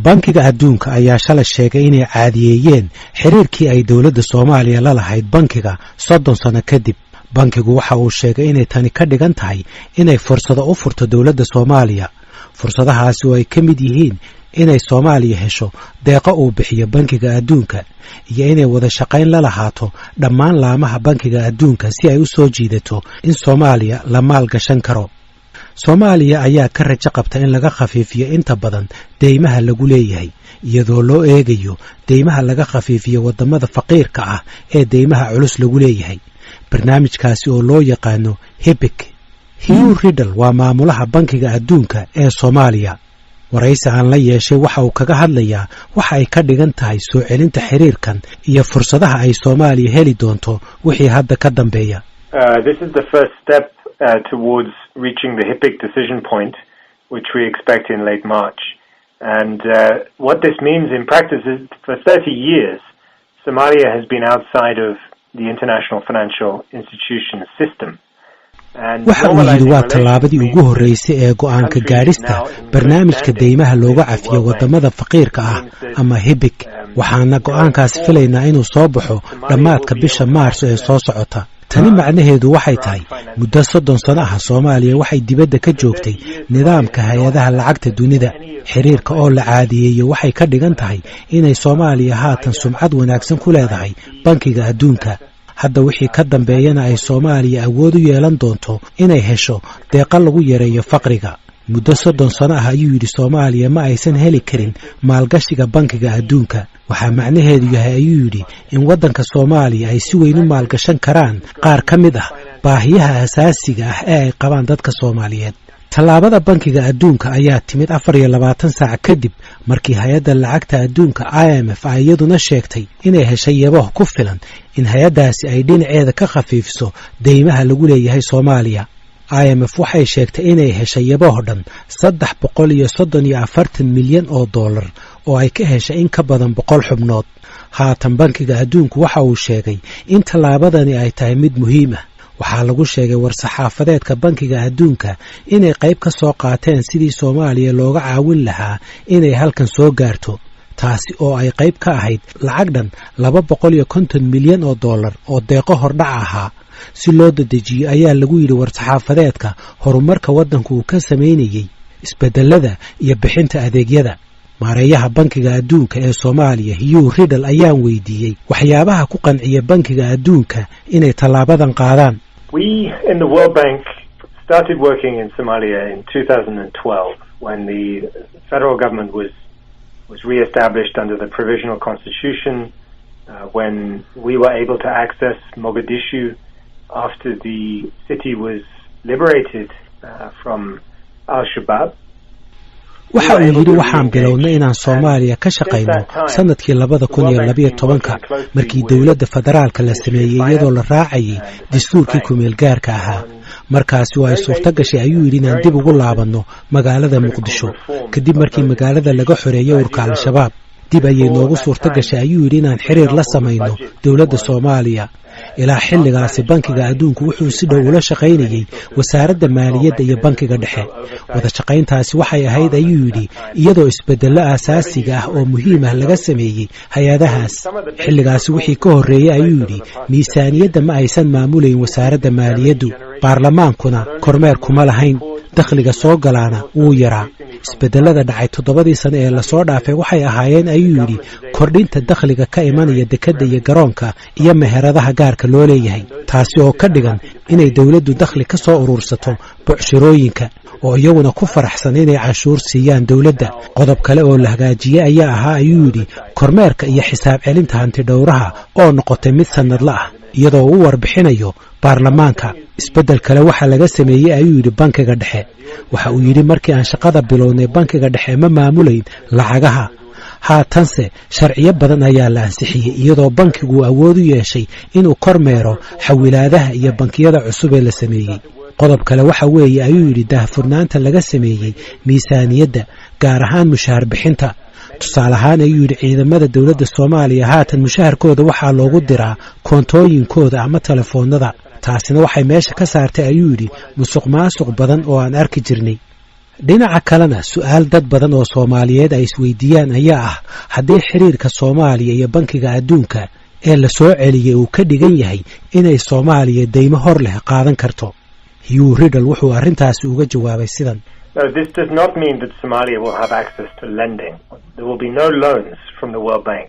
bankiga adduunka ayaa shalay sheegay inay caadiyeeyeen xiriirkii ay dawladda Soomaaliya la lahayd bankiga 30 sano kadib. bankigu waxa uu sheegay inay tani ka dhigan tahay inay fursado u furto dawladda Soomaaliya. fursadahaasi oo ay ka mid yihiin inay Soomaaliya hesho deeqo uu bixiyo bankiga adduunka iyo inay wada shaqayn la lahaato dhammaan laamaha bankiga adduunka si ay u soo jiidato in Soomaaliya la maal gashan karo. Soomaaliya ayaa ka rajo qabta in laga khafiifiyo inta badan deymaha lagu leeyahay iyadoo loo eegayo deymaha laga khafiifiyo wadamada faqiirka ah ee deymaha culus lagu leeyahay. barnaamijkaasi oo loo yaqaano HIPC. Hugh Riddle waa maamulaha bankiga adduunka ee Soomaaliya. waraysi aan la yeeshay waxa uu kaga hadlayaa waxa ay ka dhigan tahay soo celinta xiriirkan iyo fursadaha ay Soomaaliya heli doonto wixii hadda ka dambeeya. This is the first step towards reaching the HIPC decision point, which we expect in late March. And what this means in practice is for 30 years, Somalia has been outside of the international financial institution system. waxa uu yidhi waa tallaabadii ugu horreysay ee go'aanka gaadhista barnaamijka deymaha looga cafiyo wadamada faqiirka ah ama HIPC. waxaana go'aankaasi filaynaa inuu soo baxo dhammaadka bisha Maarso ee soo socota. tani macnaheedu waxay tahay muddo 30 sano ah Soomaaliya waxay dibadda ka joogtay nidaamka hay'adaha lacagta dunida. xiriirka oo la caadiyeeyo waxay ka dhigan tahay inay Soomaaliya haatan sumcad wanaagsan ku leedahay bankiga adduunka. hadda wixii ka dambeeyana ay Soomaaliya awood u yeelan doonto inay hesho deeqa lagu yareeyo faqriga. muddo 30 sano ah ayuu yidhi Soomaaliya ma aysan heli karin maalgashiga bankiga adduunka. waxaa macnaheedu yahay ayuu yidhi in waddanka Soomaaliya ay si weyn u maalgashan karaan qaar ka mid ah baahiyaha asaasiga ah ee ay qabaan dadka Soomaaliyeed. tallaabada bankiga adduunka ayaa timid 24 saac kadib markii hay'adda lacagta adduunka IMF ay iyaduna sheegtay inay heshay yabo ku filan in hay'addaasi ay dhinaceeda ka khafiifiso deymaha lagu leeyahay Soomaaliya. IMF waxay sheegtay inay heshay yabo dhan $334 milyan oo ay ka heshay in ka badan 100 xubnood. haatan bankiga adduunku waxa uu sheegay in tallaabadani ay tahay mid muhiim ah. waxaa lagu sheegay war-saxaafadeedka bankiga adduunka inay qayb ka soo qaateen sidii Soomaaliya looga caawin lahaa inay halkan soo gaarto. taasi oo ay qayb ka ahayd lacag dhan $250 milyan oo deeqo hordhac ahaa. si loo dedejiyo ayaa lagu yidhi war-saxaafadeedka horumarka waddanku uu ka sameynayay isbedelada iyo bixinta adeegyada. maareeyaha bankiga adduunka ee Soomaaliya Hugh Riddle ayaan weydiiyey waxyaabaha ku qanciya bankiga adduunka inay tallaabadan qaadaan. We in the World Bank started working in Somalia in 2012 when the federal government was re-established under the provisional constitution, when we were able to access Mogadishu after the city was liberated from Al-Shabaab. waxa uu yidhi waxaan bilownay inaan Soomaaliya ka shaqayno sanadkii 2012 markii dawladda federaalka la sameeyay iyadoo la raacayay dastuurkii kumeel gaarka ahaa. markaasi waa suurta gashay ayuu yidhi inaan dib ugu laabanno magaalada Muqdisho kadib markii magaalada laga xoreeyay ururka Al-Shabaab. dib ayay noogu suurta gashay ayuu yidhi inaan xiriir la samayno dawladda Soomaaliya. ilaa xilligaasi bankiga adduunku wuxuu si dhow ula shaqaynayay wasaaradda maaliyadda iyo bankiga dhexe. wada shaqayntaasi waxay ahayd ayuu yidhi iyadoo isbedello asaasiga ah oo muhiim ah laga sameeyey hay'adahaas. xilligaasi wixii ka horreeyay ayuu yidhi miisaaniyadda ma aysan maamulayn wasaaradda maaliyaddu, baarlamaankuna kormeer kuma lahayn, dakhliga soo galaana wuu yaraa. isbedelada dhacay 7 sano ee la soo dhaafay waxay ahaayeen ayuu yidhi kordhinta dakhliga ka imanaya dekedda iyo garoonka iyo meheradaha gaarka loo leeyahay. taasi oo ka dhigan inay dawladdu dakhli ka soo urursato bucshirooyinka oo iyaguna ku faraxsan inay cashuur siiyaan dawladda. qodob kale oo la hagaajiyay ayaa ahaa ayuu yidhi kormeerka iyo xisaab celinta hanti dhowraha oo noqotay mid sanadla ah iyadoo uu warbixinayo baarlamaanka. isbedel kale waxa laga sameeyay ayuu yidhi bankiga dhexe. waxa uu yidhi markii aan shaqada bilownay bankiga dhexe ma maamulayn lacagaha. haatanse sharciyo badan ayaa la ansixiyey iyadoo bankigu awood u yeeshay inuu kormeero xawilaadaha iyo bankiyada cusub ee la sameeyey. qodob kale waxa weeye ayuu yidhi daahfurnaanta laga sameeyey miisaaniyadda gaar ahaan mushaar bixinta. tusaale ahaan ayuu yidhi ciidamada dawladda Soomaaliya haatan mushaharkooda waxaa loogu diraa koontooyinkooda ama telefoonada. taasina waxay meesha ka saartay ayuu yidhi musuqmaasuq badan oo aan arki jirnay. dhinaca kalena su'aal dad badan oo Soomaaliyeed ay isweydiiyaan ayaa ah haddii xiriirka Soomaaliya iyo Bankiga Adduunka ee la soo celiyay uu ka dhigan yahay inay Soomaaliya deymo hor leh qaadan karto. Hugh Riddle wuxuu arrintaasi uga jawaabay sidan. No, this does not mean that Somalia will have access to lending. There will be no loans from the World Bank.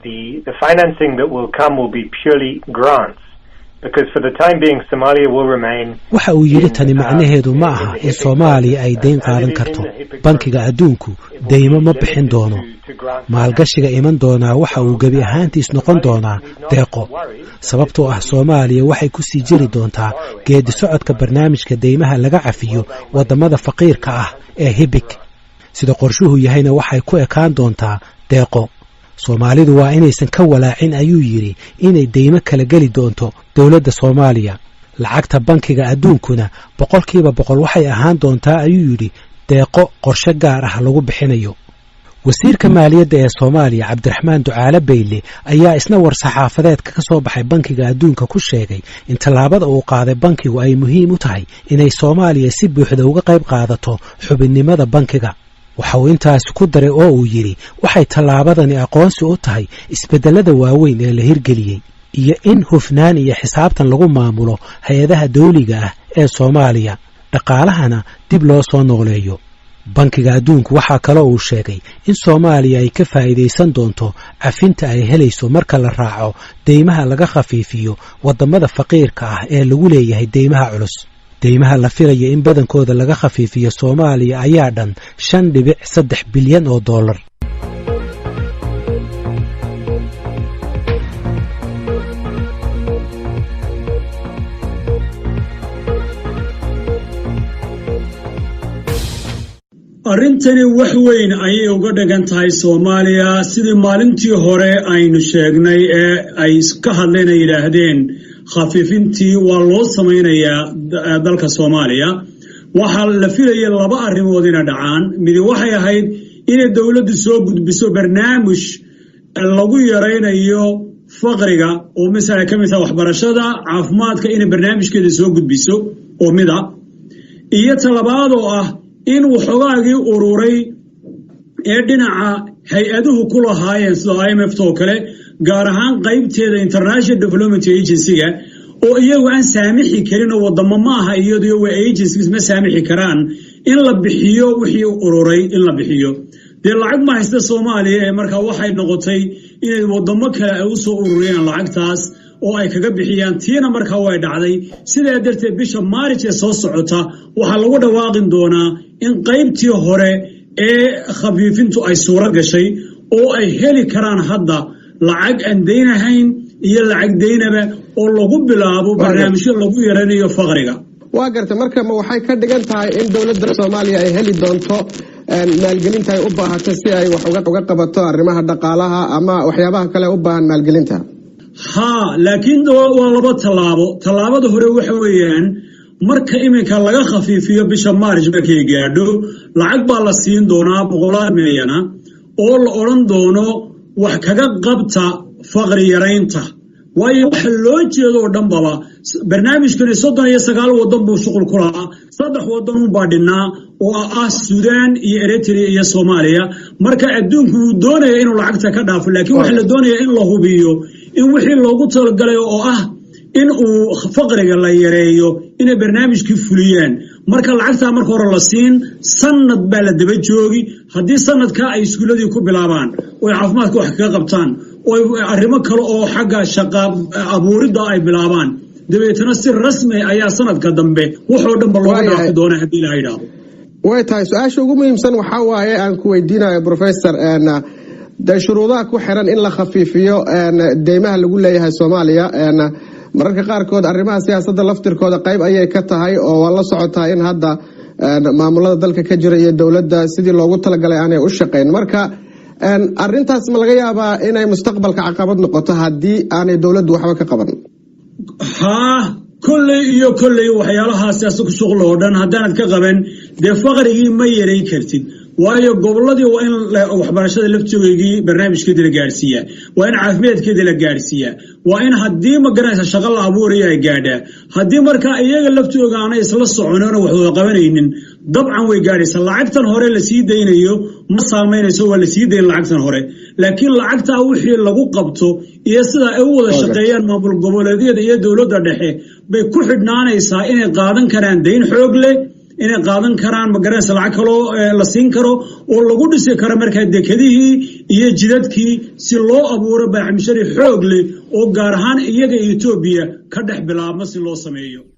The financing that will come will be purely grants. Because for the time being, Somalia will remain. Waxa uu yiri tani macnaheedu ma aha in Soomaaliya ay deyn qaadan karto. Bankiga Adduunku deymo ma bixin doono. Maalgashiga iman doonaa waxa uu gabi ahaantiis noqon doonaa deeqo. Sababtoo ah Soomaaliya waxay ku sii jiri doontaa geedi socodka barnaamijka deymaha laga cafiyo wadamada faqiirka ah ee HIBIC. Sida qorshuhu yahayna waxay ku ekaan doontaa deeqo. Soomaalidu waa inaysan ka walaacin ayuu yiri inay deymo kala geli doonto dawladda Soomaaliya. Lacagta Bankiga Adduunkuna 100% waxay ahaan doontaa ayuu yiri deeqo qorshe gaar ah lagu bixinayo. Wasiirka Maaliyadda ee Soomaaliya Cabdiraxmaan Ducaale Beyle ayaa isna war saxaafadeedka ka soo baxay Bankiga Adduunka ku sheegay in tallaabada uu qaaday bankigu ay muhiim u tahay inay Soomaaliya si buuxda uga qayb qaadato xubinnimada bankiga. waxa uu intaas ku daray oo uu yiri waxay tallaabadani aqoonsi u tahay isbedelada waaweyn ee la hirgeliyay iyo in hufnaan iyo xisaabtan lagu maamulo hay'adaha dawliga ah ee Soomaaliya dhaqaalahana dib loo soo nooleeyo. Bankiga Adduunku waxa kale oo uu sheegay in Soomaaliya ay ka faa'iideysan doonto cafinta ay helayso marka la raaco deymaha laga khafiifiyo wadamada faqiirka ah ee lagu leeyahay deymaha culus. deymaha la filayo in badankooda laga khafiifiyo Soomaaliya ayaa dhan 5.3 bilyan oo dollar. arrintani wax weyn ayay uga dhagan tahay Soomaaliya sidii maalintii hore aynu sheegnay ee ay ka hadleen ay yiraahdeen khafiifintii waa loo samaynayaa dalka Soomaaliya. waxa la filayay laba arrimood in dhacaan. mid waxay ahayd in dawladdu soo gudbiso barnaamij lagu yareynayo faqriga oo mesela ka mid ah waxbarashada caafimaadka in barnaamijkeeda soo gudbiso oo mid ah iyo talabaad oo ah in waxogaagii ururay ee dhinaca hay-aduhu ku lahaayeen sida IMF oo kale gaar ahaan qaybteeda International Development Agency-ga oo iyagu aan saamixi karin wadamo ma aha iyadoo way agencies ma saamixi karaan in la bixiyo wixii ururay in la bixiyo. de lacag ma haysta Soomaaliya ee marka waxay noqotay inay wadamo kale ay u soo ururiyaan lacagtaas oo ay kaga bixiyaan tiina marka way dhacday. sidaa darteed bisha Maarch ee soo socota waxa lagu dhawaaqin doonaa in qaybtii hore ee khafiifintu ay suura gashay oo ay heli karaan hadda lacag aan deynahayn iyo lacag deynaba oo lagu bilaabo barnaamijyo lagu yareynayo faqriga. waa gartay marka ma waxay ka dhigan tahay in dawladda Soomaaliya ay heli doonto maalgelinta ay u baahato si ay wax uga qabato arrimaha dhaqaalaha ama waxyaabaha kale u baahan maalgelinta? laakiin waa laba tallaabo. tallaabada hore waxa weeyaan marka iminka laga khafiifiyo bisha Maarch markay gaadho lacag baa la siin doonaa 100 milyan oo la oran doono wax kaga qabta faqri yareynta. waayo waxa loo jeedo dhanbaba barnaamijkan 39 wadan buu shaqo ku lahaa 3 wadan baa dhinaa oo ah Suudaan iyo Eritrea iyo Soomaaliya. marka adduunku uu doonayo inuu lacagta ka dhaafo laakiin waxa la doonayo in la hubiyo in wixii loogu talagalay oo ah in uu faqriga la yareeyo inay barnaamijkii fuliyaan. marka lacagta marka hore la siin sanad baa la daba joogi haddii sanadka ay iskuuladii ku bilaabaan oo caafimaadka wax kaga qabtaan oo arrimo kale oo xagga shaqo abuurida ay bilaabaan dabeetana si rasmi ayaa sanadka dambe wuxuu dhanba loo dhaafi doonaa haddii la yiraahdo. way tahay su'aasha ugu muhiimsan waxa waaye aan ku weydiinayo professor shuruudaha ku xiran in la khafiifiyo deymaha lagu leeyahay Soomaaliya mararka qaarkood arrimaha siyaasadda laftirkooda qayb ayay ka tahay oo waa la socotaa in hadda maamulada dalka ka jira iyo dawladda sidii loogu talagalay aanay u shaqeyn. marka arrintaas ma laga yaabaa inay mustaqbalka caqabad noqoto haddii aanay dawladdu waxba ka qaban? kolley waxyaalahaas ku shuqul oo dhan haddaanad ka qaban dee faqrigii ma yareyn kartid. waayo goboladii waa in waxbarashada laftigeedii barnaamijkeeda la gaarsiiyaa waa in caafimaadkeeda la gaarsiiyaa وإن هدي ما جرس شغل عبوري يا جادا هدي مركا إيجا لفتو جانا يسلس صعنون وحوض قبلين طبعا ويجارس العقد هوري لسيدين يو مصامين يسوى لسيدين العقد هوري لكن العقد أوحي اللي قبته يسدا أول الشقيان ما بالقبول هذه دولة دحى بكحد نانا يسائين قادن كران دين حقله إن قادن كران مجرس العقلو لسين كرو واللو دسي كرامر كدكده يجدد كي سلو أبوره بعمشري حقله وجارهان إيجا إثيوبيا كده بلا مسلو سميو